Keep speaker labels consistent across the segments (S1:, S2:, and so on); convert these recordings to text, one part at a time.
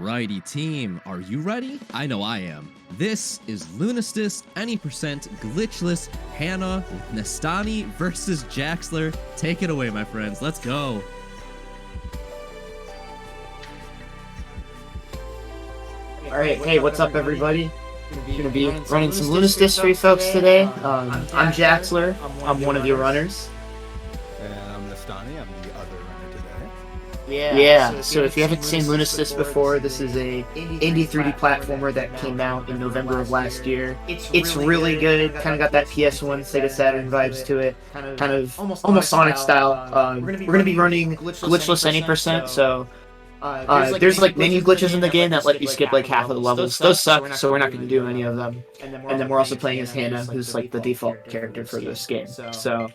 S1: Alrighty, team, are you ready? I know I am. This is Lunistice any percent glitchless Hannah with Nestani versus Jaxler. Take it away, my friends. Let's go.
S2: Alright, hey, what's up, everybody? Gonna be running some Lunistice for you folks today. I'm Jaxler. I'm one of your runners.
S3: And I'm Nestani. I'm the other runner today.
S2: Yeah, so if you haven't seen Lunistice before, this is a indie 3D platformer that came out in November of last year. It's really good. Kind of got that PS1 Sega Saturn vibes to it. Kind of almost Sonic style. We're gonna be running glitchless any percent, so there's like menu glitches in the game that let you skip like half of the levels. Those suck, so we're not going to do any of them. And then we're also playing as Hannah, who's like the default character for this game. So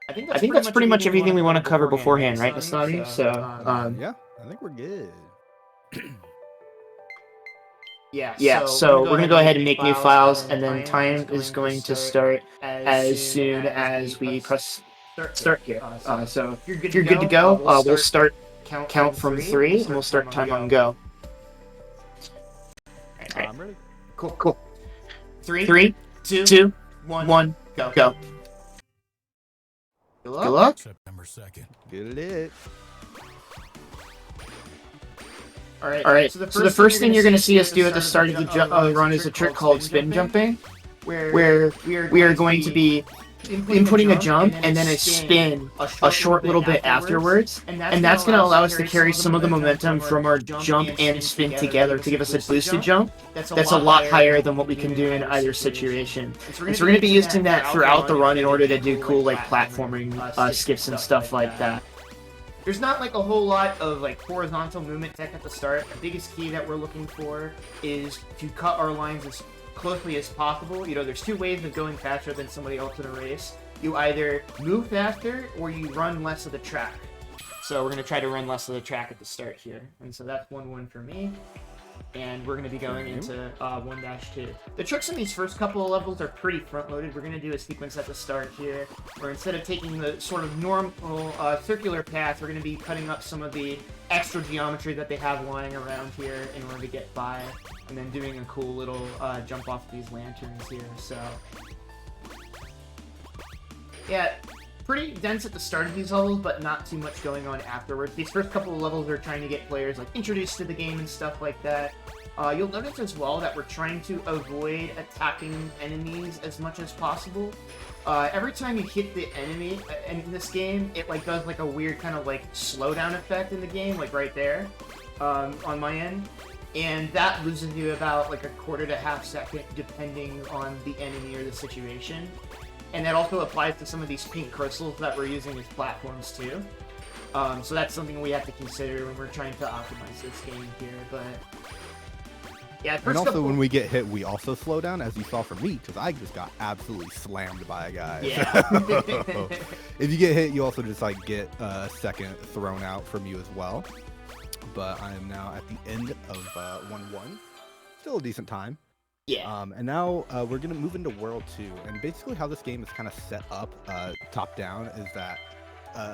S2: I think that's pretty much everything we want to cover beforehand, right, Nestani? So
S3: yeah, I think we're good.
S2: Yeah, so we're going to go ahead and make new files, and then time is going to start as soon as we press start here. So if you're good to go, we'll start count from 3, and we'll start time on go. Alright.
S3: I'm ready.
S2: Cool. 3, 2, 1, go. Good luck.
S4: September 2nd.
S3: Get it.
S2: Alright, so the first thing you're going to see us do at the start of the run is a trick called spin jumping, where we are going to be inputting a jump and then a spin a short little bit afterwards, and that's going to allow us to carry some of the momentum from our jump and spin together to give us a boosted jump that's a lot higher than what we can do in either situation. And so we're going to be using that throughout the run in order to do cool like platforming skips and stuff like that. There's not like a whole lot of like horizontal movement tech at the start. The biggest key that we're looking for is to cut our lines as closely as possible. You know, there's 2 ways of going faster than somebody else in a race. You either move faster or you run less of the track. So we're going to try to run less of the track at the start here. And so that's 1-1 for me. And we're going to be going into 1-2. The tricks in these first couple of levels are pretty front-loaded. We're going to do a sequence at the start here, where instead of taking the sort of normal circular path, we're going to be cutting up some of the extra geometry that they have lying around here in order to get by, and then doing a cool little jump off these lanterns here. So yeah, pretty dense at the start of these levels, but not too much going on afterwards. These first couple of levels are trying to get players like introduced to the game and stuff like that. You'll notice as well that we're trying to avoid attacking enemies as much as possible. Every time you hit the enemy in this game, it like does like a weird kind of like slowdown effect in the game, like right there on my end. And that loses you about like a quarter to half second depending on the enemy or the situation. And that also applies to some of these pink crystals that we're using as platforms too. So that's something we have to consider when we're trying to optimize this game here. But yeah,
S3: And also when we get hit, we also slow down, as you saw from me, because I just got absolutely slammed by a guy.
S2: Yeah.
S3: If you get hit, you also just like get a second thrown out from you as well. But I am now at the end of 1-1. Still a decent time.
S2: Yeah.
S3: And now we're going to move into World 2. And basically how this game is kind of set up top down is that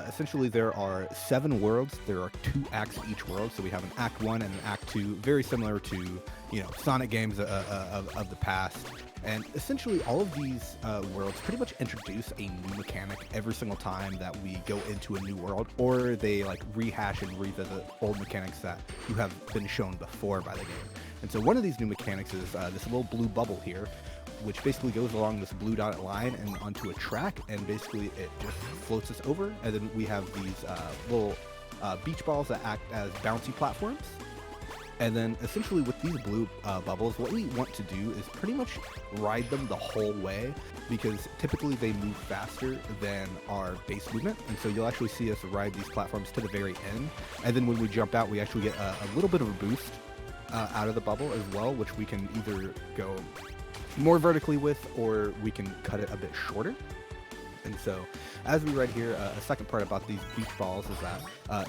S3: essentially there are 7 worlds. There are 2 acts of each world. So we have an Act 1 and an Act 2, very similar to, you know, Sonic games of the past. And essentially all of these worlds pretty much introduce a new mechanic every single time that we go into a new world, or they like rehash and revisit old mechanics that you have been shown before by the game. And so one of these new mechanics is this little blue bubble here, which basically goes along this blue dotted line and onto a track, and basically it just floats us over. And then we have these little beach balls that act as bouncy platforms. And then essentially with these blue bubbles, what we want to do is pretty much ride them the whole way, because typically they move faster than our base movement. And so you'll actually see us ride these platforms to the very end. And then when we jump out, we actually get a little bit of a boost out of the bubble as well, which we can either go more vertically with, or we can cut it a bit shorter. And so as we ride here, a second part about these beach balls is that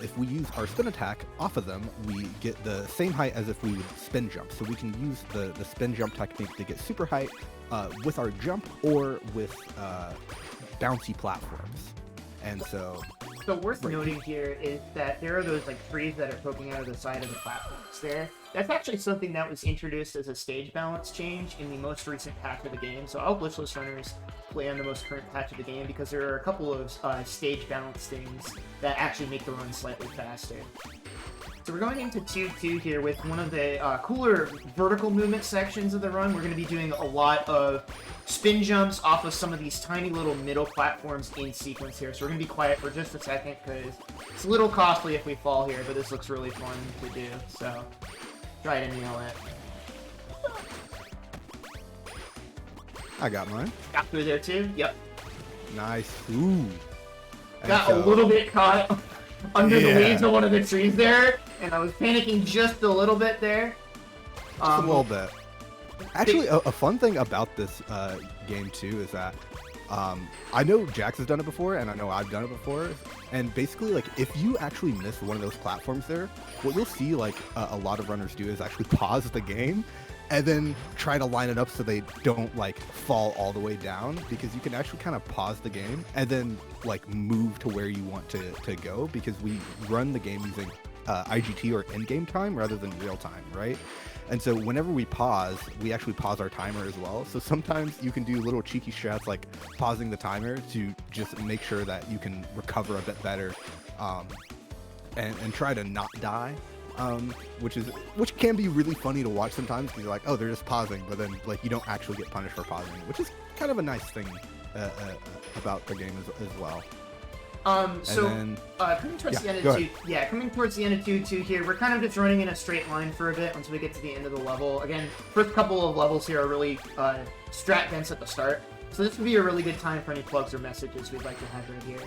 S3: if we use our spin attack off of them, we get the same height as if we would spin jump. So we can use the spin jump technique to get super height with our jump, or with bouncy platforms. And so
S2: So worth noting here is that there are those like trees that are poking out of the side of the platforms there. That's actually something that was introduced as a stage balance change in the most recent patch of the game. So all glitchless runners play on the most current patch of the game because there are a couple of stage balance things that actually make the run slightly faster. So we're going into 2-2 here with one of the cooler vertical movement sections of the run. We're going to be doing a lot of spin jumps off of some of these tiny little middle platforms in sequence here. So we're going to be quiet for just a second because it's a little costly if we fall here, but this looks really fun to do. So try to nail it.
S3: I got mine.
S2: Got through there too? Yep.
S3: Nice. Ooh.
S2: Got a little bit caught under the leaves of one of the trees there, and I was panicking just a little bit there.
S3: Just a little bit. Actually, a fun thing about this game too is that I know Jax has done it before, and I know I've done it before. And basically, like, if you actually miss one of those platforms there, what you'll see, like, a lot of runners do is actually pause the game and then try to line it up so they don't, like, fall all the way down, because you can actually kind of pause the game and then, like, move to where you want to go, because we run the game using IGT or in-game time rather than real time, right? And so whenever we pause, we actually pause our timer as well. So sometimes you can do little cheeky strats like pausing the timer to just make sure that you can recover a bit better, and try to not die, which can be really funny to watch sometimes, because you're like, oh, they're just pausing, but then like you don't actually get punished for pausing, which is kind of a nice thing about the game as well.
S2: Coming towards the end of coming towards the end of 2-2 here, we're kind of just running in a straight line for a bit until we get to the end of the level. Again, first couple of levels here are really strat dense at the start, so this would be a really good time for any plugs or messages we'd like to have right here.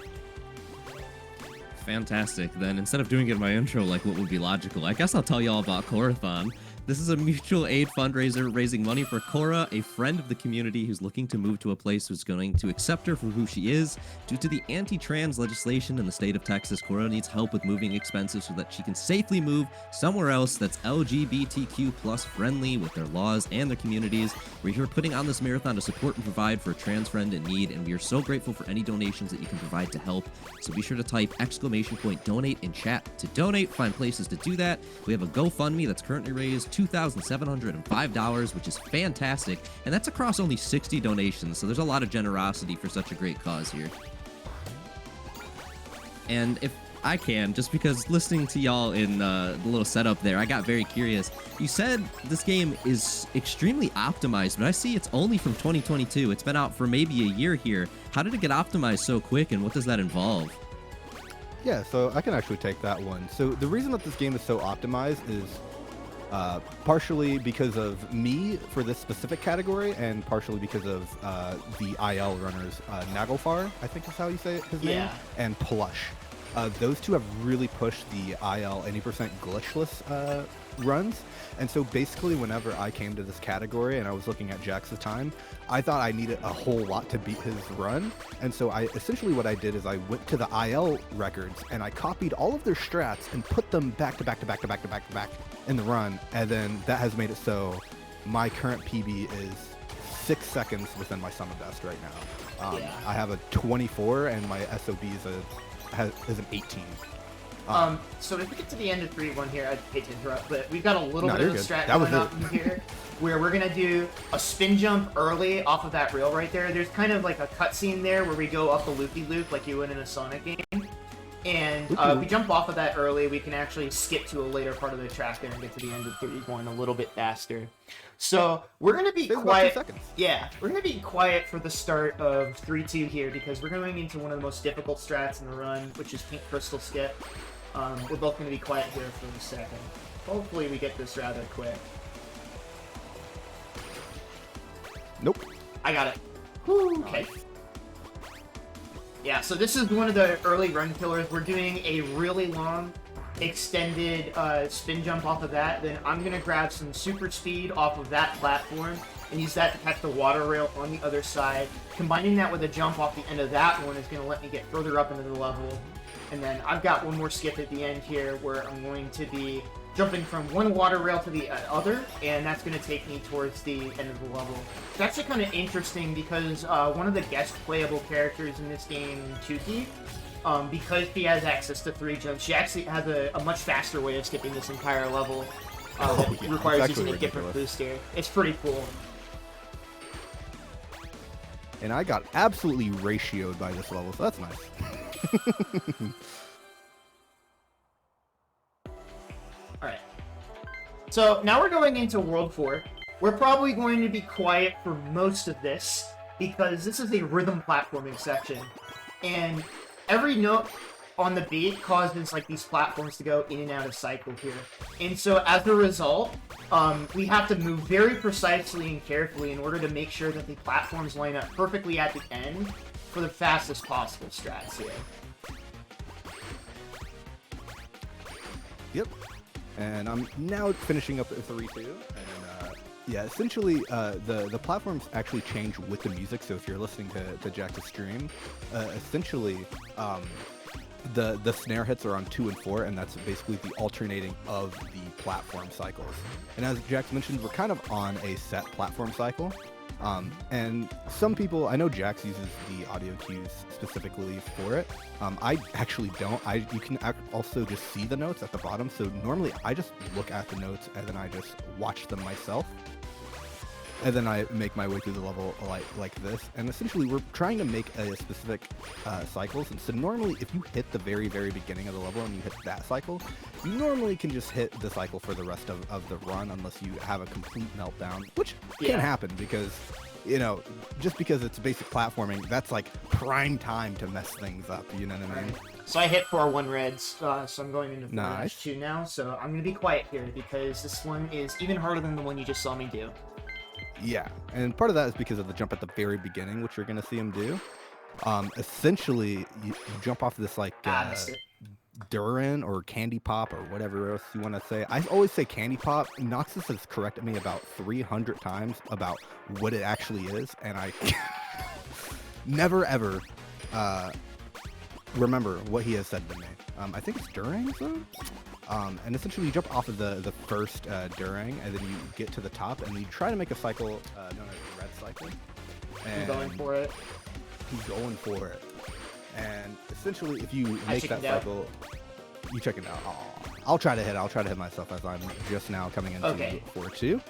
S1: Fantastic. Then instead of doing it in my intro like what would be logical, I guess I'll tell you all about Corathon. This is a mutual aid fundraiser raising money for Cora, a friend of the community who's looking to move to a place who's going to accept her for who she is. Due to the anti-trans legislation in the state of Texas, Cora needs help with moving expenses so that she can safely move somewhere else that's LGBTQ plus friendly with their laws and their communities. We're here putting on this marathon to support and provide for a trans friend in need, and we are so grateful for any donations that you can provide to help. So be sure to type !donate in chat to donate. Find places to do that. We have a GoFundMe that's currently raised $2,705, which is fantastic, and that's across only 60 donations, so there's a lot of generosity for such a great cause here. And if I can, just because listening to y'all in the little setup there, I got very curious. You said this game is extremely optimized, but I see it's only from 2022. It's been out for maybe a year here. How did it get optimized so quick, and what does that involve?
S3: Yeah, so I can actually take that one. So the reason that this game is so optimized is partially because of me for this specific category, and partially because of the IL runners, Nagelfar, I think is how you say his name, and Plush. Those two have really pushed the IL 80% glitchless runs, and so basically whenever I came to this category and I was looking at Jax's time, I thought I needed a whole lot to beat his run, and so what I did is I went to the IL records and I copied all of their strats and put them back to back in the run, and then that has made it so my current PB is 6 seconds within my summon best right now. I have a 24 and my SOB is an 18.
S2: So if we get to the end of 3-1 here, I'd hate to interrupt, but we've got a little bit of a strat going up in here, where we're going to do a spin jump early off of that rail right there. There's kind of like a cutscene there where we go up a loopy-loop like you would in a Sonic game. And if we jump off of that early, we can actually skip to a later part of the track there and get to the end of 3-1 a little bit faster. So we're going to be quiet. Yeah, we're going to be quiet for the start of 3-2 here, because we're going into one of the most difficult strats in the run, which is Pink Crystal Skip. We're both going to be quiet here for a second. Hopefully we get this rather quick.
S3: Nope.
S2: I got it. Whew, okay. Yeah, so this is one of the early run killers. We're doing a really long, extended spin jump off of that. Then I'm going to grab some super speed off of that platform and use that to catch the water rail on the other side. Combining that with a jump off the end of that one is going to let me get further up into the level. And then I've got one more skip at the end here where I'm going to be jumping from one water rail to the other, and that's going to take me towards the end of the level. It's actually kind of interesting because one of the guest playable characters in this game, Tuki, because she has access to 3 jumps, she actually has a much faster way of skipping this entire level. That
S3: yeah,
S2: requires
S3: it's
S2: using a
S3: actually
S2: different
S3: ridiculous.
S2: booster. It's pretty cool.
S3: And I got absolutely ratioed by this level, so that's nice.
S2: Alright. So now we're going into World 4. We're probably going to be quiet for most of this, because this is a rhythm platforming section. And every note on the beat causes like these platforms to go in and out of cycle here. And so as a result, we have to move very precisely and carefully in order to make sure that the platforms line up perfectly at the end for the fastest possible strats here.
S3: Yep. And I'm now finishing up at 3-2. And yeah, essentially, the platforms actually change with the music. So if you're listening to Jax's stream, essentially, the snare hits are on 2 and 4, and that's basically the alternating of the platform cycles. And as Jax mentioned, we're kind of on a set platform cycle. And some people, I know Jax uses the audio cues specifically for it. I actually don't. You can also just see the notes at the bottom. So normally I just look at the notes and then I just watch them myself. And then I make my way through the level like this. And essentially we're trying to make a specific cycles. And so normally if you hit the very, very beginning of the level and you hit that cycle, you normally can just hit the cycle for the rest of the run unless you have a complete meltdown, which can happen because, you know, just because it's basic platforming, that's like prime time to mess things up, you know what I mean?
S2: So I hit 4-1 reds, so I'm going into 4-2
S3: Nice.
S2: now, so I'm going to be quiet here because this one is even harder than the one you just saw me do.
S3: Yeah, and part of that is because of the jump at the very beginning, which you're going to see him do. Essentially, you jump off this like
S2: Missed it.
S3: Durin or Candy Pop or whatever else you want to say. I always say Candy Pop. Noxus has corrected me about 300 times about what it actually is, and I never ever remember what he has said to me. I think it's During, so? And essentially you jump off of the first During, and then you get to the top, and you try to make a cycle known as the red cycle. And
S2: I'm going for it.
S3: he's going for it. And essentially, if you make that
S2: chickened out.
S3: cycle, you check it out. I'll try to hit myself as I'm just now coming into 4-2.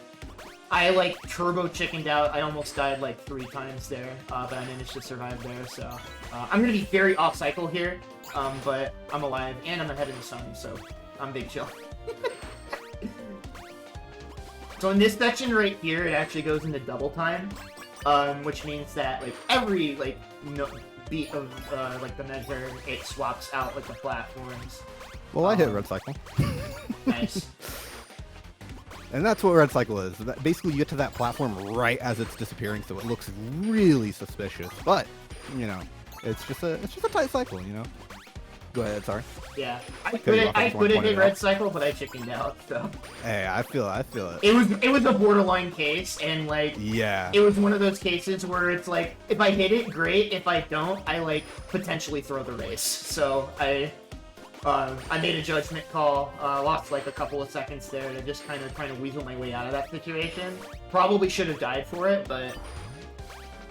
S2: I like turbo chickened out. I almost died like 3 times there, but I managed to survive there. So I'm gonna be very off cycle here, but I'm alive and I'm ahead of the sun, so I'm big chill. So in this section right here, it actually goes into double time, which means that like every beat of like the measure, it swaps out like the platforms.
S3: Well, I hit red cycle.
S2: Nice.
S3: And that's what red cycle is. Basically, you get to that platform right as it's disappearing, so it looks really suspicious. But you know, it's just a tight cycle, you know. Go ahead, sorry.
S2: Yeah, I could have hit red cycle, but I chickened out. So.
S3: Hey, I feel it.
S2: It was a borderline case, and like
S3: Yeah.
S2: it was one of those cases where it's like if I hit it, great. If I don't, I like potentially throw the race. So I made a judgment call. Lost like a couple of seconds there to just kind of trying to weasel my way out of that situation. Probably should have died for it, but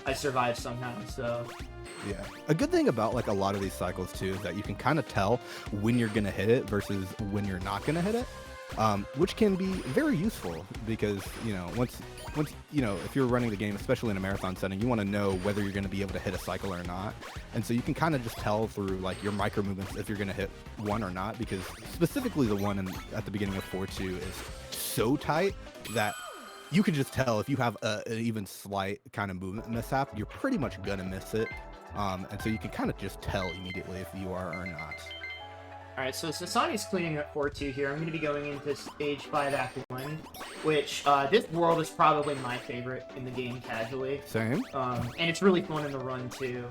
S2: I survived somehow. So.
S3: Yeah. A good thing about like a lot of these cycles too is that you can kind of tell when you're gonna hit it versus when you're not gonna hit it, which can be very useful because you know once you know if you're running the game, especially in a marathon setting, you want to know whether you're going to be able to hit a cycle or not, and so you can kind of just tell through like your micro movements if you're going to hit one or not, because specifically the one at the beginning of 4-2 is so tight that you can just tell if you have an even slight kind of movement mishap, you're pretty much gonna miss it. And so you can kind of just tell immediately if you are or not.
S2: Alright, so Nestani's cleaning up 4-2 here. I'm going to be going into Stage 5 Act 1, which, this world is probably my favorite in the game casually.
S3: Same.
S2: And it's really fun in the run, too.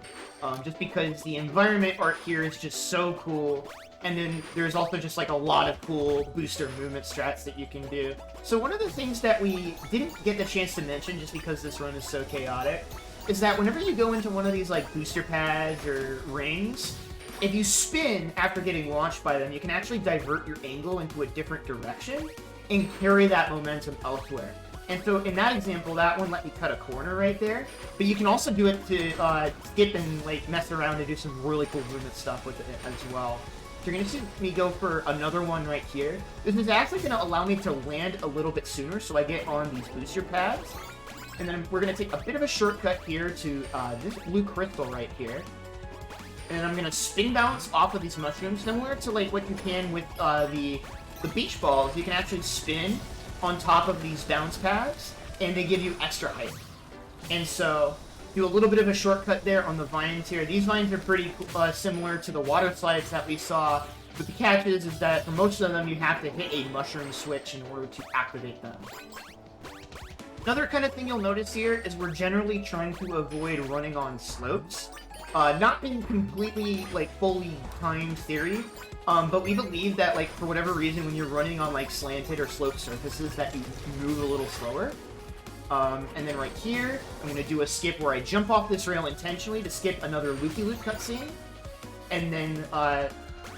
S2: Just because the environment art here is just so cool, and then there's also just, like, a lot of cool booster movement strats that you can do. So one of the things that we didn't get the chance to mention, just because this run is so chaotic, is that whenever you go into one of these, like, booster pads or rings, if you spin after getting launched by them, you can actually divert your angle into a different direction and carry that momentum elsewhere. And so in that example, that one let me cut a corner right there. But you can also do it to skip and like mess around and do some really cool movement stuff with it as well. So you're going to see me go for another one right here. This is actually going to allow me to land a little bit sooner, so I get on these booster pads. And then we're going to take a bit of a shortcut here to this blue crystal right here. And I'm going to spin bounce off of these mushrooms, similar to like what you can with the beach balls. You can actually spin on top of these bounce pads, and they give you extra height. And so, do a little bit of a shortcut there on the vines here. These vines are pretty similar to the water slides that we saw, but the catch is that for most of them, you have to hit a mushroom switch in order to activate them. Another kind of thing you'll notice here is we're generally trying to avoid running on slopes. Not in completely, like, fully timed theory, but we believe that, like, for whatever reason, when you're running on, like, slanted or sloped surfaces, that you move a little slower. And then right here, I'm going to do a skip where I jump off this rail intentionally to skip another loopy-loop cutscene, and then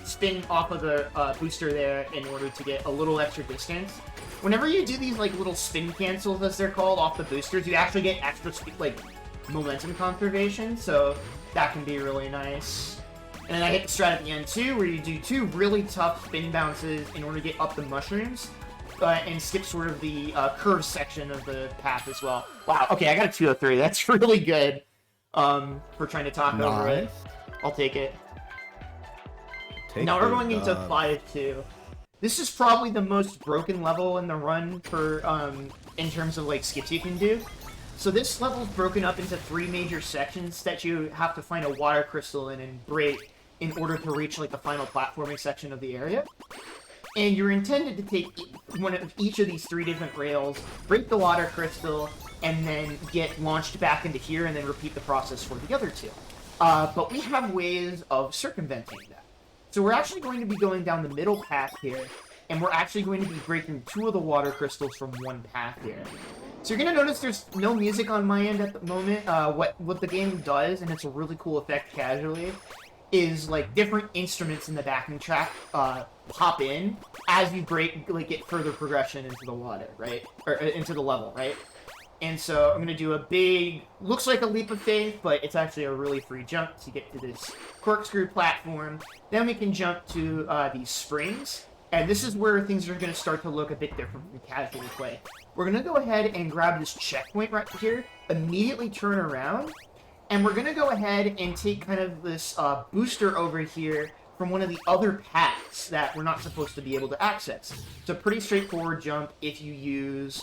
S2: spin off of the booster there in order to get a little extra distance. Whenever you do these, like, little spin cancels, as they're called, off the boosters, you actually get extra, like, momentum conservation, so that can be really nice. And then I hit the strat at the end too, where you do 2 really tough spin bounces in order to get up the mushrooms, and skip sort of the curved section of the path as well. Wow, okay, I got a 203. That's really good for trying to talk over it. I'll take it. Now we're going into 5-2. This is probably the most broken level in the run for in terms of like skips you can do. So this level is broken up into 3 major sections that you have to find a water crystal in and break in order to reach like the final platforming section of the area. And you're intended to take one of each of these 3 different rails, break the water crystal, and then get launched back into here and then repeat the process for the other 2. But we have ways of circumventing that. So we're actually going to be going down the middle path here, and we're actually going to be breaking 2 of the water crystals from 1 path here. So you're going to notice there's no music on my end at the moment. What the game does, and it's a really cool effect casually, is like different instruments in the backing track pop in as you get further progression into the water, right? Or into the level, right? And so I'm going to do a big, looks like a leap of faith, but it's actually a really free jump to get to this corkscrew platform. Then we can jump to these springs. And this is where things are going to start to look a bit different from casual play. We're going to go ahead and grab this checkpoint right here, immediately turn around, and we're going to go ahead and take kind of this booster over here from one of the other paths that we're not supposed to be able to access. It's a pretty straightforward jump if you use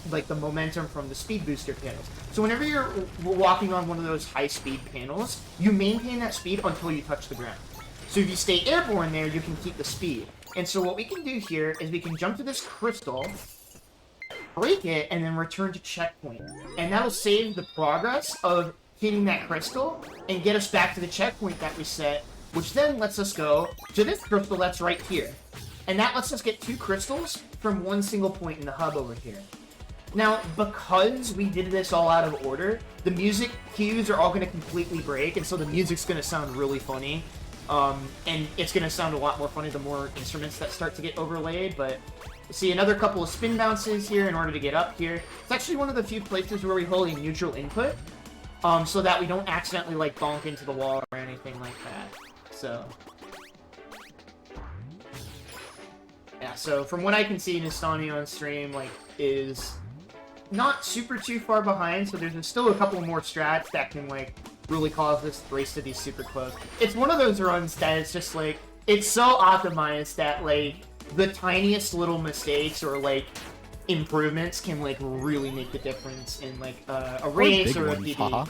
S2: like the momentum from the speed booster panels. So whenever you're walking on one of those high speed panels, you maintain that speed until you touch the ground. So if you stay airborne there, you can keep the speed. And so what we can do here is we can jump to this crystal, break it, and then return to checkpoint. And that'll save the progress of hitting that crystal and get us back to the checkpoint that we set, which then lets us go to this crystal that's right here. And that lets us get 2 crystals from 1 single point in the hub over here. Now, because we did this all out of order, the music cues are all going to completely break, and so the music's going to sound really funny. And it's going to sound a lot more funny the more instruments that start to get overlaid, but see another couple of spin bounces here in order to get up here. It's actually one of the few places where we hold a neutral input, so that we don't accidentally like bonk into the wall or anything like that. So yeah, so from what I can see, Nestani on stream like is not too far behind, so there's still a couple more strats that can like really cause this race to be super close. It's one of those runs that it's just like, it's so optimized that like the tiniest little mistakes or like improvements can like really make the difference in like a race or a PB.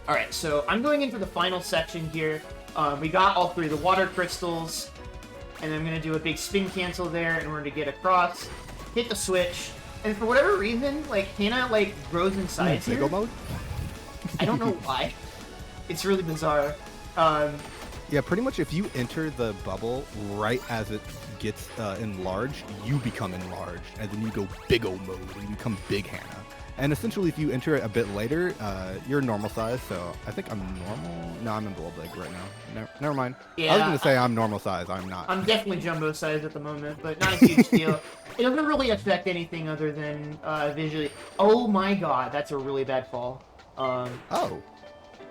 S2: Alright, so I'm going into the final section here. We got all 3 of the water crystals, and I'm going to do a big spin cancel there in order to get across, hit the switch, and for whatever reason, like, Hannah, like, grows in size here.
S3: Mode?
S2: I don't know why. It's really bizarre.
S3: Yeah, pretty much if you enter the bubble right as it gets enlarged, you become enlarged, and then you go big O mode, and you become Big Hannah. And essentially, if you enter it a bit later, you're normal size. So I think I'm normal. No, I'm in Blood Leg right now. Never mind.
S2: Yeah,
S3: I was gonna say I'm normal size. I'm not.
S2: I'm definitely jumbo size at the moment, but not a huge deal. It doesn't really affect anything other than visually. Oh my god, that's a really bad fall.
S3: Oh.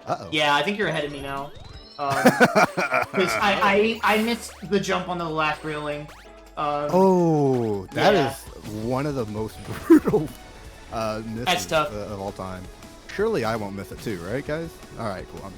S3: Uh-oh.
S2: Yeah, I think you're ahead of me now. Because I missed the jump on the last railing.
S3: Oh, that is one of the most brutal misses
S2: That's tough.
S3: Of all time. Surely I won't miss it too, right, guys? All right, cool.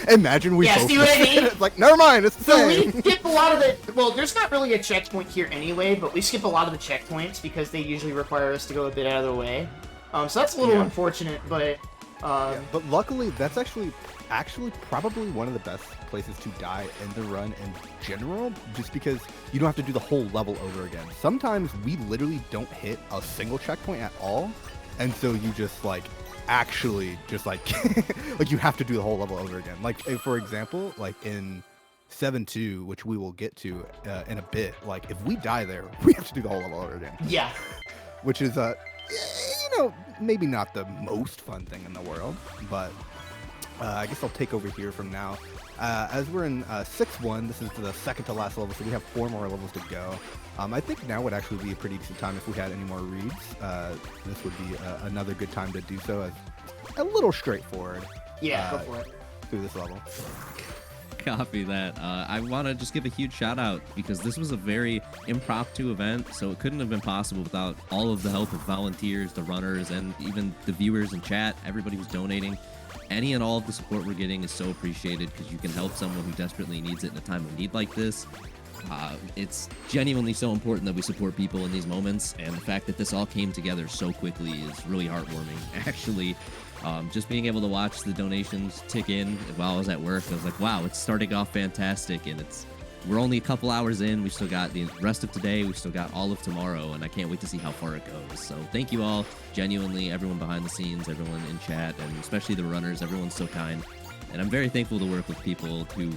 S3: Imagine we both
S2: see what I
S3: missed
S2: mean?
S3: it. It's like, never mind, it's the
S2: So
S3: same.
S2: we skip a lot of the. Well, there's not really a checkpoint here anyway, but we skip a lot of the checkpoints because they usually require us to go a bit out of the way. So that's a little unfortunate, but.
S3: But luckily, that's actually probably one of the best places to die in the run in general, just because you don't have to do the whole level over again. Sometimes we literally don't hit a single checkpoint at all, and so you just like actually just like like you have to do the whole level over again. Like for example, like in 7-2, which we will get to in a bit, like if we die there, we have to do the whole level over again.
S2: Yeah.
S3: Which is you know, maybe not the most fun thing in the world, but I guess I'll take over here from now. As we're in 6-1, this is the second to last level, so we have 4 more levels to go. I think now would actually be a pretty decent time if we had any more reads. This would be another good time to do so, as a little straightforward.
S2: Yeah, go for it.
S3: Through this level.
S1: Copy that. I want to just give a huge shout out because this was a very impromptu event, so it couldn't have been possible without all of the help of volunteers, the runners, and even the viewers in chat, everybody who's donating. Any and all of the support we're getting is so appreciated because you can help someone who desperately needs it in a time of need like this. It's genuinely so important that we support people in these moments, and the fact that this all came together so quickly is really heartwarming. Actually, just being able to watch the donations tick in while I was at work, I was like, wow, it's starting off fantastic, and we're only a couple hours in. We still got the rest of today. We still got all of tomorrow, and I can't wait to see how far it goes. So thank you all, genuinely, everyone behind the scenes, everyone in chat, and especially the runners. Everyone's so kind, and I'm very thankful to work with people who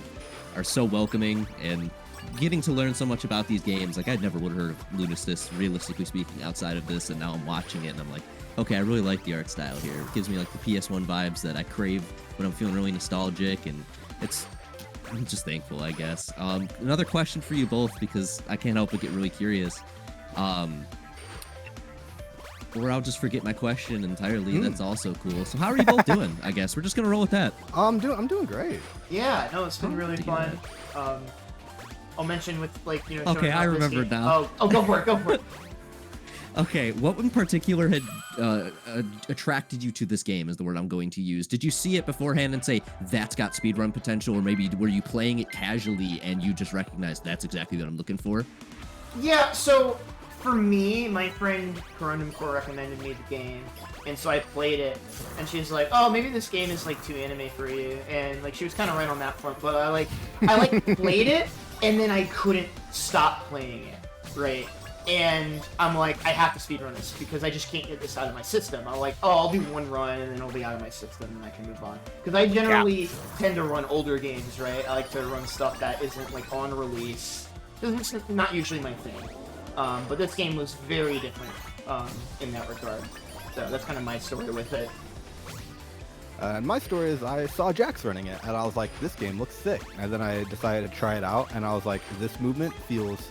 S1: are so welcoming and getting to learn so much about these games. Like, I'd never would have heard of Lunistice, realistically speaking, outside of this, and now I'm watching it, and I'm like, okay, I really like the art style here. It gives me, like, the PS1 vibes that I crave when I'm feeling really nostalgic, and I'm just thankful, I guess. Another question for you both, because I can't help but get really curious. Or I'll just forget my question entirely. That's also cool. So how are you both doing? I guess we're just gonna roll with that.
S3: I'm doing great.
S2: Yeah, no, it's been really fun. I'll mention with, like, you know.
S1: Okay, I remembered now.
S2: Oh, go for it, go for it.
S1: Okay, what in particular had attracted you to this game is the word I'm going to use. Did you see it beforehand and say, that's got speedrun potential, or maybe were you playing it casually and you just recognized that's exactly what I'm looking for?
S2: Yeah, so for me, my friend Corathon recommended me the game, and so I played it, and she's like, oh, maybe this game is, like, too anime for you, and, like, she was kind of right on that front, but I played it, and then I couldn't stop playing it, right? And I'm like, I have to speedrun this because I just can't get this out of my system. I'm like, oh, I'll do one run and then it'll be out of my system and I can move on. Because I generally tend to run older games, right? I like to run stuff that isn't, like, on release. It's not usually my thing. But this game was very different in that regard. So that's kind of my story with it.
S3: And my story is I saw Jax running it and I was like, this game looks sick. And then I decided to try it out and I was like, this movement feels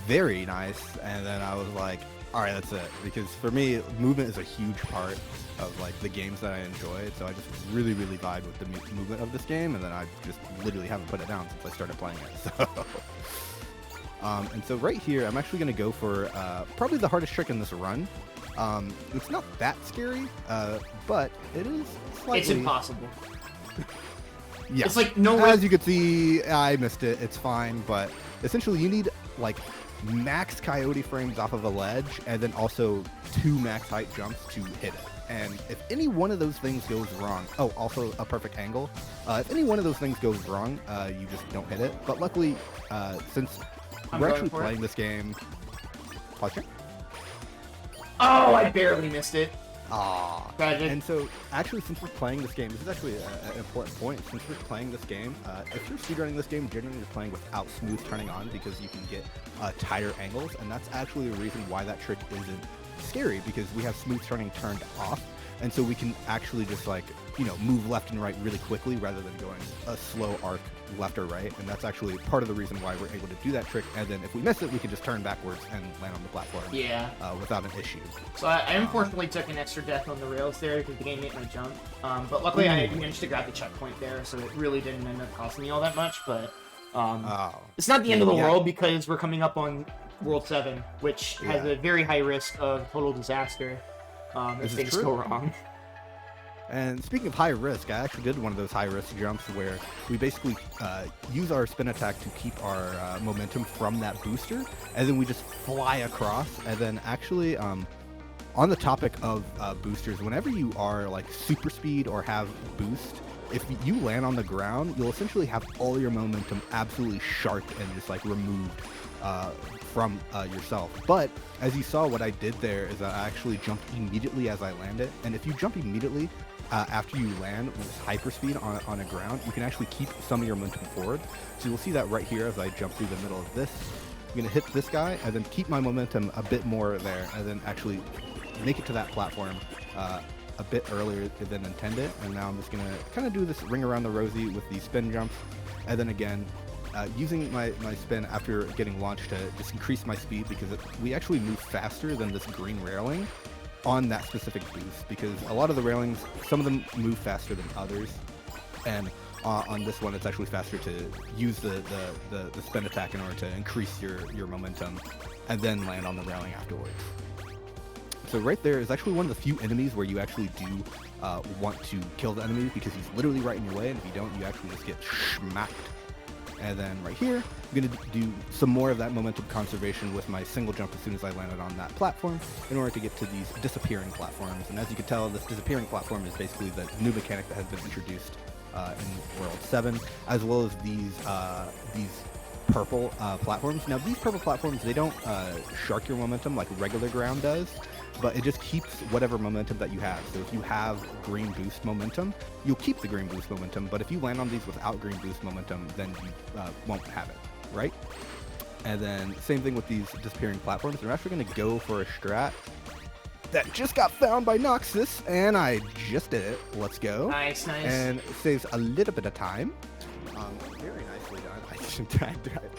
S3: very nice. And then I was like, all right, that's it. Because for me, movement is a huge part of, like, the games that I enjoy. So I just really vibe with the movement of this game. And then I just literally haven't put it down since I started playing it. So and so right here, I'm actually going to go for probably the hardest trick in this run. It's not that scary, but it is slightly...
S2: It's impossible.
S3: Yeah.
S2: It's like no.
S3: As you can see, I missed it. It's fine, but essentially you need, like, max coyote frames off of a ledge, and then also 2 max height jumps to hit it. And if any one of those things goes wrong, oh, also a perfect angle. If any one of those things goes wrong, you just don't hit it. But luckily, since we're actually playing this game, pause here.
S2: Oh, I barely missed it.
S3: Ah,
S2: tragic.
S3: And so, actually, since we're playing this game, this is actually an important point. Since we're playing this game, if you're speedrunning this game, generally you're playing without smooth turning on because you can get tighter angles, and that's actually the reason why that trick isn't scary because we have smooth turning turned off, and so we can actually just like, you know, move left and right really quickly rather than going a slow arc left or right. And that's actually part of the reason why we're able to do that trick. And then if we miss it, we can just turn backwards and land on the platform.
S2: Yeah.
S3: Without an issue.
S2: So I unfortunately took an extra death on the rails there because the game made my jump. But luckily I managed to grab the checkpoint there, so it really didn't end up costing me all that much. But it's not the end of the world because we're coming up on World 7, which has a very high risk of total disaster if things go wrong.
S3: And speaking of high risk, I actually did one of those high risk jumps where we basically use our spin attack to keep our momentum from that booster, and then we just fly across. And then actually, on the topic of boosters, whenever you are like super speed or have boost, if you land on the ground, you'll essentially have all your momentum absolutely sharped and just like removed from yourself. But as you saw, what I did there is I actually jumped immediately as I landed, and if you jump immediately after you land with hyperspeed on a ground, you can actually keep some of your momentum forward. So you'll see that right here as I jump through the middle of this. I'm going to hit this guy and then keep my momentum a bit more there, and then actually make it to that platform a bit earlier than intended. And now I'm just going to kind of do this ring around the rosy with these spin jumps, and then again using my spin after getting launched to just increase my speed, because we actually move faster than this green railing on that specific boost, because a lot of the railings, some of them move faster than others, and on this one it's actually faster to use the spin attack in order to increase your momentum and then land on the railing afterwards. So right there is actually one of the few enemies where you actually do want to kill the enemy, because he's literally right in your way, and if you don't, you actually just get smacked. And then right here, I'm going to do some more of that momentum conservation with my single jump as soon as I landed on that platform in order to get to these disappearing platforms. And as you can tell, this disappearing platform is basically the new mechanic that has been introduced in World 7, as well as these purple platforms. Now, these purple platforms, they don't shark your momentum like regular ground does, but it just keeps whatever momentum that you have. So if you have green boost momentum, you'll keep the green boost momentum, but if you land on these without green boost momentum, then you won't have it, right? And then same thing with these disappearing platforms. We're actually going to go for a strat that just got found by Noxus, and I just did it. Let's go.
S2: Nice.
S3: And it saves a little bit of time. Very nicely done.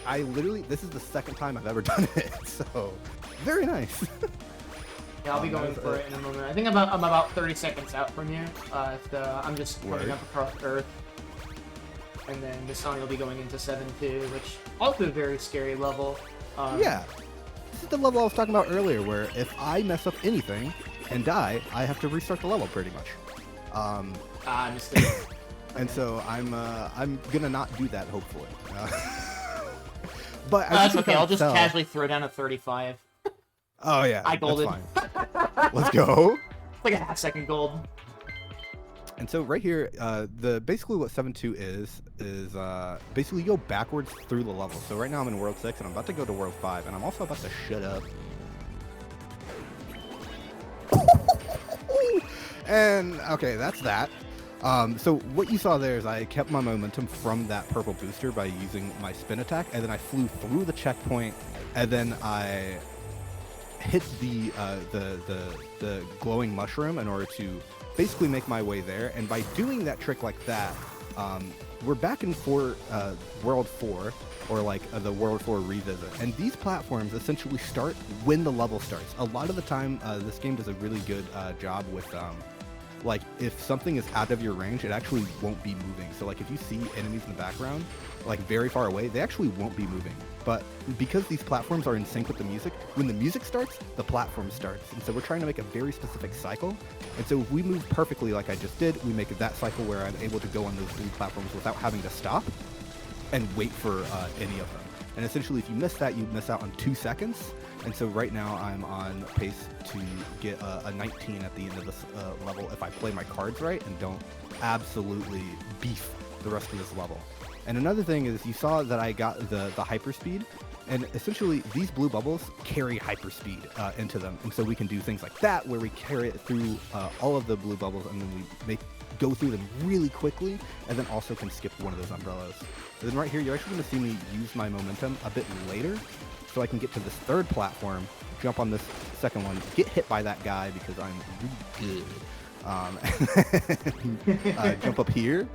S3: I literally, this is the second time I've ever done it, so very nice.
S2: Yeah, I'll be going for it in a moment. I think I'm about 30 seconds out from you. I'm just coming up across Earth. And then Nestani will be going into 7-2, which also a very scary level.
S3: Yeah. This is the level I was talking about earlier, where if I mess up anything and die, I have to restart the level pretty much.
S2: Understood.
S3: And so I'm gonna not do that, hopefully. But
S2: that's okay. I'll just casually throw down a 35.
S3: Oh yeah,
S2: I golded.
S3: That's fine. Let's go.
S2: It's like a half-second gold.
S3: And so right here, basically what 7-2 is basically you go backwards through the level. So right now I'm in World 6 and I'm about to go to World 5, and I'm also about to shut up. And okay, that's that. So what you saw there is I kept my momentum from that purple booster by using my spin attack, and then I flew through the checkpoint, and then I hit the glowing mushroom in order to basically make my way there. And by doing that trick like that, we're back in World 4, or like the World 4 revisit, and these platforms essentially start when the level starts. A lot of the time, this game does a really good job with like if something is out of your range, it actually won't be moving. So like if you see enemies in the background, like very far away, they actually won't be moving. But because these platforms are in sync with the music, when the music starts, the platform starts. And so we're trying to make a very specific cycle. And so if we move perfectly like I just did, we make that cycle where I'm able to go on those three platforms without having to stop and wait for any of them. And essentially, if you miss that, you miss out on 2 seconds. And so right now I'm on pace to get a 19 at the end of this level if I play my cards right and don't absolutely beef the rest of this level. And another thing is, you saw that I got the hyperspeed, and essentially these blue bubbles carry hyperspeed into them. And so we can do things like that, where we carry it through all of the blue bubbles, and then we go through them really quickly, and then also can skip one of those umbrellas. And then right here, you're actually going to see me use my momentum a bit later, so I can get to this third platform, jump on this second one, get hit by that guy because I'm really good. Jump up here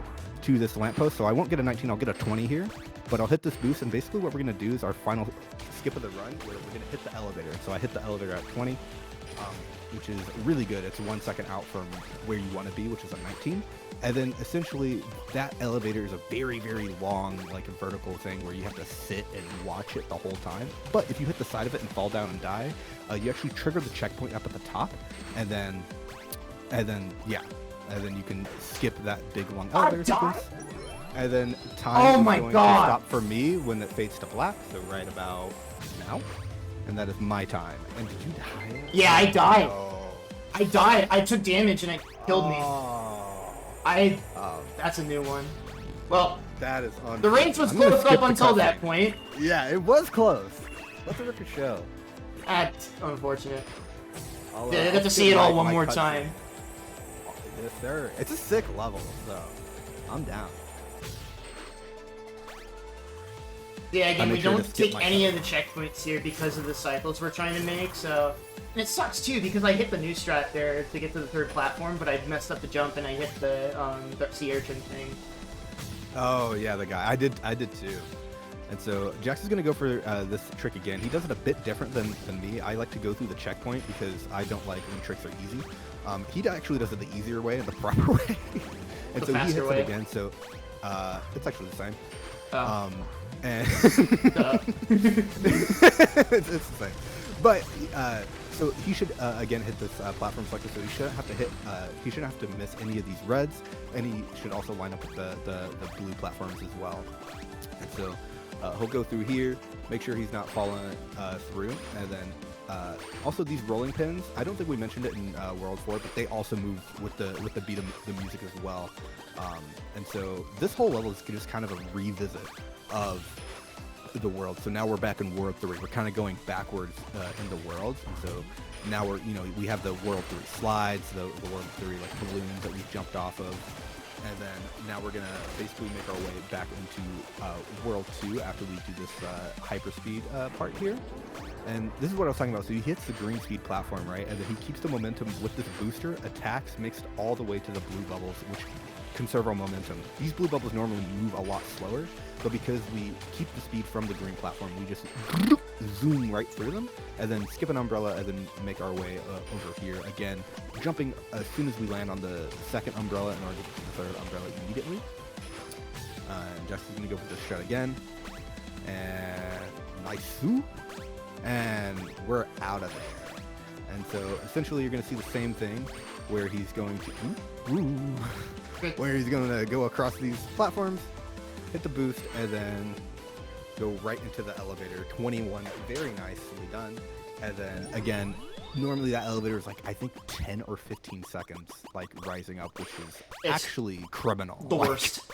S3: to this lamppost. So I won't get a 19, I'll get a 20 here, but I'll hit this boost, and basically what we're gonna do is our final skip of the run where we're gonna hit the elevator. So I hit the elevator at 20, which is really good. It's 1 second out from where you want to be, which is a 19. And then essentially that elevator is a very, very long, like, vertical thing where you have to sit and watch it the whole time. But if you hit the side of it and fall down and die, you actually trigger the checkpoint up at the top, and then you can skip that big long elevator sequence. And then time is going to stop for me when it fades to black, so right about now. And that is my time. And did you die?
S2: Yeah, I died.
S3: Oh.
S2: I died. I took damage and it killed me. That's a new one. Well,
S3: that is
S2: the race was close up until that point.
S3: Yeah, it was close. Let the record show.
S2: That's unfortunate.
S3: I
S2: got to see it all one more time.
S3: Yes, sir. It's a sick level, so I'm down.
S2: Yeah, again, we don't take any of the checkpoints here because of the cycles we're trying to make, so... And it sucks, too, because I hit the new strat there to get to the third platform, but I messed up the jump and I hit the sea urchin thing.
S3: Oh, yeah, the guy. I did too. And so Jax is going to go for this trick again. He does it a bit different than me. I like to go through the checkpoint because I don't like when tricks are easy. He actually does it the easier way and the proper way. And so he hits it again, so it's actually the same. And it's the same. But so he should again hit this platform selector. So he shouldn't have to hit. He shouldn't have to miss any of these reds, and he should also line up with the blue platforms as well. And so he'll go through here, make sure he's not falling through, and then also these rolling pins. I don't think we mentioned it in World 4, but they also move with the beat of the music as well. And so this whole level is just kind of a revisit of the world. So now we're back in World 3. We're kind of going backwards in the world. And so now we have the World 3 slides, the World 3 like balloons that we jumped off of. And then now we're gonna basically make our way back into World 2 after we do this hyperspeed part here. And this is what I was talking about. So he hits the green speed platform, right? And then he keeps the momentum with this booster, attacks mixed all the way to the blue bubbles, which conserve our momentum. These blue bubbles normally move a lot slower, but because we keep the speed from the green platform, we just zoom right through them, and then skip an umbrella, and then make our way over here again, jumping as soon as we land on the second umbrella in order to get to the third umbrella immediately. And Jaxler's gonna go for this shot again, and nice, and we're out of there. And so essentially you're gonna see the same thing where he's going to where he's going to go across these platforms, hit the boost, and then go right into the elevator. 21, very nicely done. And then again, normally that elevator is like, I think 10 or 15 seconds, like rising up, which is actually criminal.
S2: The worst.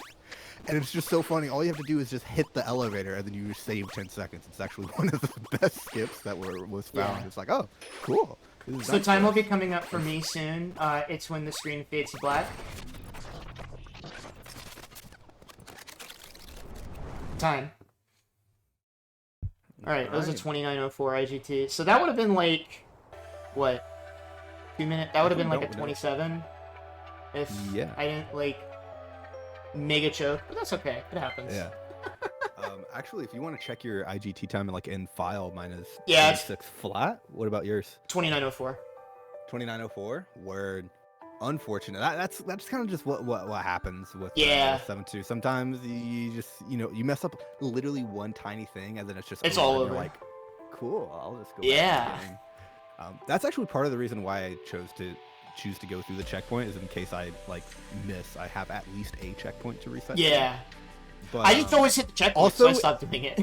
S3: And it's just so funny. All you have to do is just hit the elevator, and then you save 10 seconds. It's actually one of the best skips that was found. Yeah. It's like, oh, cool.
S2: So time will be coming up for me soon. It's when the screen fades to black. Time. Alright, that was a 29:04 IGT. So that would have been like, what? 2 minutes? That would have been like a 27. If I didn't like mega choke, but that's okay. It happens.
S3: Yeah. Actually, if you want to check your IGT time in file, mine is 26 flat. What about yours?
S2: 29:04.
S3: 29:04. Word. Unfortunate. That's kind of just what happens with 7-2. Sometimes you just you mess up literally one tiny thing, and then it's
S2: all over.
S3: You're like, cool. I'll just go.
S2: Yeah.
S3: That's actually part of the reason why I choose to go through the checkpoint, is in case I miss, I have at least a checkpoint to reset.
S2: Yeah. But I just always hit the checkpoint, also, so I stopped doing it.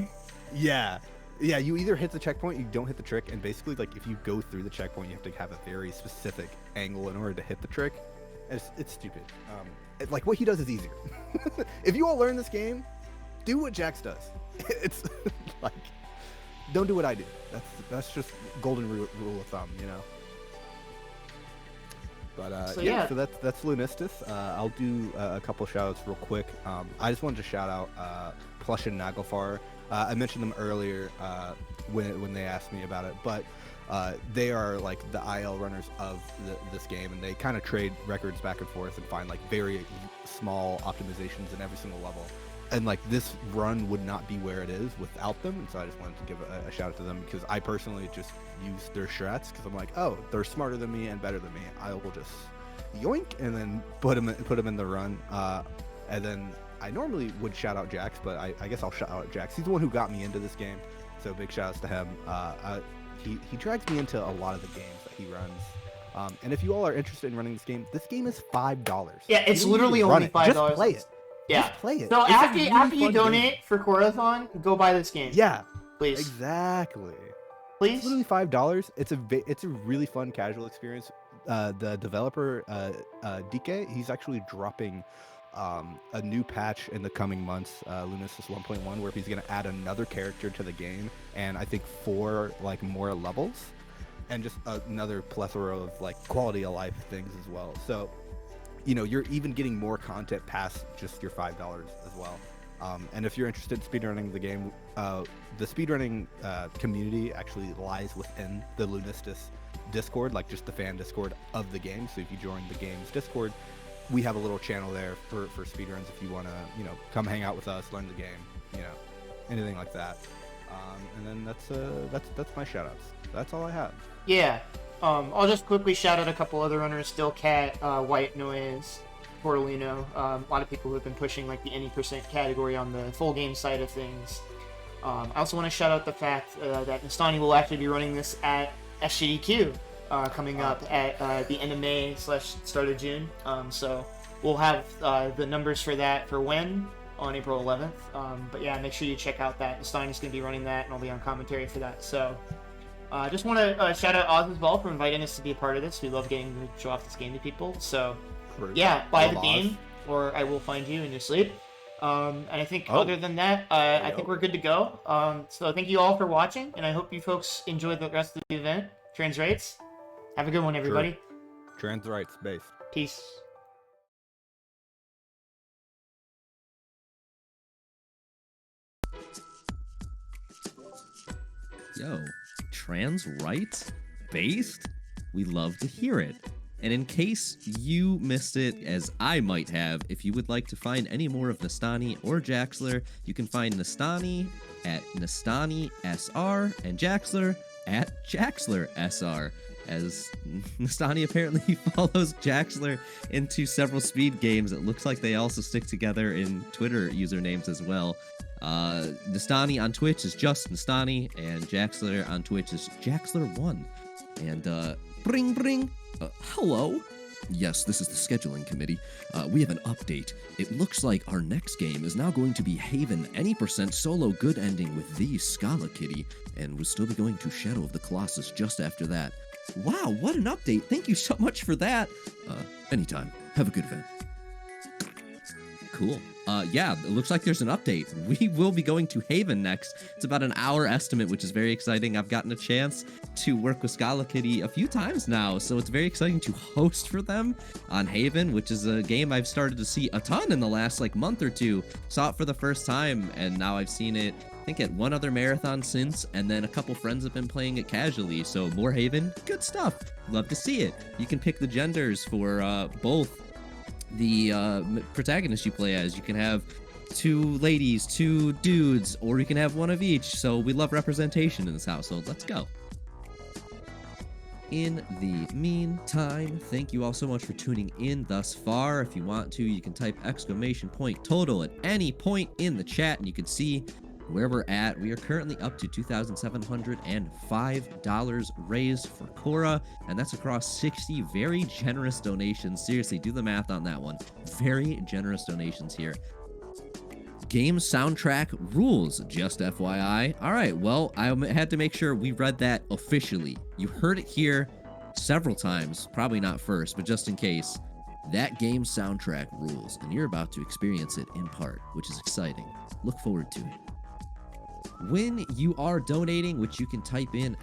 S2: Yeah.
S3: Yeah, you either hit the checkpoint, you don't hit the trick, and basically, like, if you go through the checkpoint, you have to have a very specific angle in order to hit the trick. It's stupid. Like, what he does is easier. If you all learn this game, do what Jax does. It's like, don't do what I do. That's just golden rule of thumb, But so that's Lunistice. I'll do a couple shout outs real quick. I just wanted to shout out Plush and Naglfar. I mentioned them earlier when they asked me about it, but they are like the IL runners of this game, and they kind of trade records back and forth and find like very small optimizations in every single level. And like this run would not be where it is without them, and so I just wanted to give a shout out to them, because I personally just use their strats because I'm like, oh, they're smarter than me and better than me. I will just yoink and then put them in the run. And then I normally would shout out Jax, but I guess I'll shout out Jax. He's the one who got me into this game, so big shout outs to him. He drags me into a lot of the games that he runs. And if you all are interested in running this game is $5.
S2: Yeah, it's literally only $5.
S3: Just play it.
S2: Yeah.
S3: Just play it.
S2: So
S3: It's
S2: after you
S3: fun
S2: donate
S3: game.
S2: for Corathon, go buy this game.
S3: Yeah,
S2: Please.
S3: exactly.
S2: Please.
S3: It's literally $5. It's a really fun casual experience. The developer DK, he's actually dropping a new patch in the coming months, Lunistice 1.1, where he's gonna add another character to the game, and I think 4 like more levels, and just another plethora of like quality of life things as well. So, you know, you're even getting more content past just your $5 as well. And if you're interested in speedrunning the game, the speedrunning community actually lies within the Lunistice Discord, like just the fan Discord of the game. So if you join the game's Discord, we have a little channel there for speedruns if you want to, you know, come hang out with us, learn the game, you know, anything like that. And then that's my shout outs. That's all I have.
S2: Yeah. I'll just quickly shout out a couple other runners: Stillcat, White Noise, Portolino. A lot of people who have been pushing like the any % category on the full game side of things. I also want to shout out the fact that Nestani will actually be running this at SGDQ coming up at the end of May / start of June. So we'll have the numbers for that for when on April 11th. But yeah, make sure you check out that. Nestani's going to be running that, and I'll be on commentary for that. So I just want to shout out Oz as well for inviting us to be a part of this. We love getting to show off this game to people. So yeah, buy the game, or I will find you in your sleep. And I think other than that, I think we're good to go. So thank you all for watching, and I hope you folks enjoy the rest of the event. Trans Rights, have a good one, everybody.
S3: Trans rights based.
S2: Peace.
S1: Yo, trans rights based? We love to hear it. And in case you missed it, as I might have, if you would like to find any more of Nestani or Jaxler, you can find Nestani at Nestani SR and Jaxler at Jaxler SR, as Nestani apparently follows Jaxler into several speed games. It looks like they also stick together in Twitter usernames as well. Nestani on Twitch is just Nestani, and Jaxler on Twitch is Jaxler1. And bring. Hello? Yes, this is the scheduling committee. We have an update. It looks like our next game is now going to be Haven any % solo good ending with the Scala Kitty, and we'll still be going to Shadow of the Colossus just after that. Wow, what an update. Thank you so much for that. Anytime. Have a good event. Cool. Yeah, it looks like there's an update. We will be going to Haven next. It's about an hour estimate, which is very exciting. I've gotten a chance to work with Scala Kitty a few times now, so it's very exciting to host for them on Haven, which is a game I've started to see a ton in the last month or two. Saw it for the first time, and now I've seen it, I think, at one other marathon since, and then a couple friends have been playing it casually, so more Haven, good stuff. Love to see it. You can pick the genders for both the protagonist you play as. You can have 2 ladies, 2 dudes, or you can have one of each. So we love representation in this household. Let's go. In the meantime, thank you all so much for tuning in thus far. If you want to, you can type !total at any point in the chat, and you can see where we're at. We are currently up to $2,705 raised for Cora, and that's across 60 very generous donations. Seriously, do the math on that one. Very generous donations here. Game soundtrack rules, just FYI. All right, well, I had to make sure we read that officially. You heard it here several times, probably not first, but just in case. That game soundtrack rules, and you're about to experience it in part, which is exciting. Look forward to it. When you are donating, which you can type in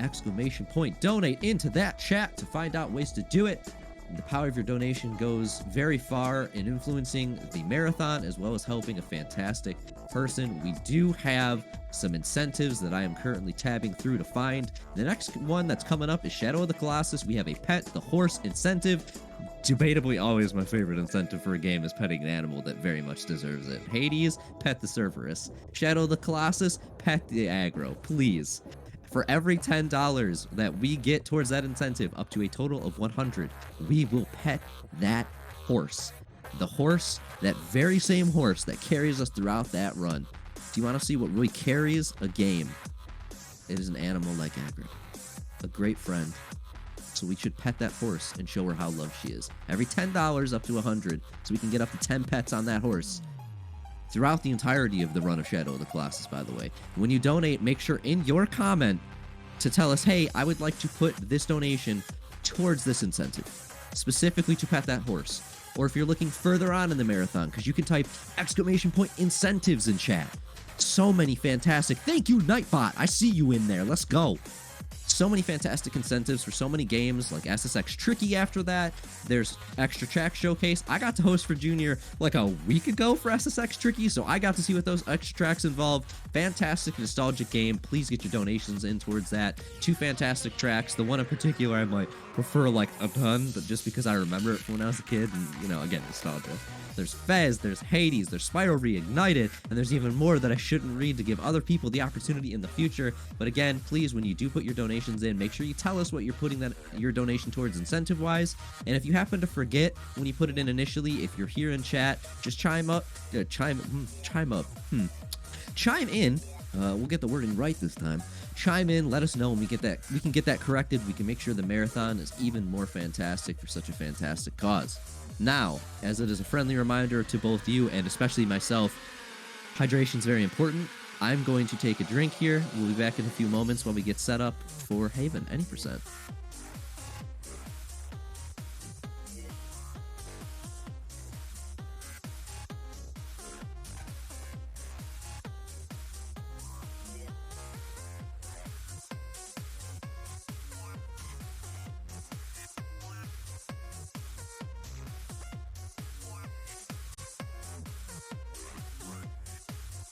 S1: !donate into that chat to find out ways to do it, The power of your donation goes very far in influencing the marathon as well as helping a fantastic person. We do have some incentives that I am currently tabbing through to find. The next one that's coming up is Shadow of the Colossus. We have a pet the horse incentive. Debatably always my favorite incentive for a game is petting an animal that very much deserves it. Hades, pet the Cerberus. Shadow of the Colossus, pet the aggro, please. For every $10 that we get towards that incentive, up to a total of 100, we will pet that horse. The horse, that very same horse that carries us throughout that run. Do you want to see what really carries a game? It is an animal like aggro. A great friend. So we should pet that horse and show her how loved she is. Every $10 up to 100, so we can get up to 10 pets on that horse. Throughout the entirety of the run of Shadow of the Colossus, by the way. When you donate, make sure in your comment to tell us, hey, I would like to put this donation towards this incentive, specifically to pet that horse. Or if you're looking further on in the marathon, because you can type !incentives in chat. So many fantastic. Thank you, Nightbot. I see you in there. Let's go. So many fantastic incentives for so many games, like SSX Tricky after that. There's Extra Track Showcase. I got to host for Junior like a week ago for SSX Tricky, so I got to see what those extra tracks involved. Fantastic, nostalgic game. Please get your donations in towards that. 2 fantastic tracks. The one in particular I might prefer like a ton, but just because I remember it from when I was a kid, and, you know, again, nostalgia. There's Fez, there's Hades, there's Spyro Reignited, and there's even more that I shouldn't read to give other people the opportunity in the future. But again, please, when you do put your donations in, make sure you tell us what you're putting your donation towards incentive-wise. And if you happen to forget when you put it in initially, if you're here in chat, just chime in. We'll get the wording right this time. Chime in, let us know, and we can get that corrected. We can make sure the marathon is even more fantastic for such a fantastic cause. Now, as it is a friendly reminder to both you and especially myself, hydration is very important. I'm going to take a drink here. We'll be back in a few moments while we get set up for Haven, any %.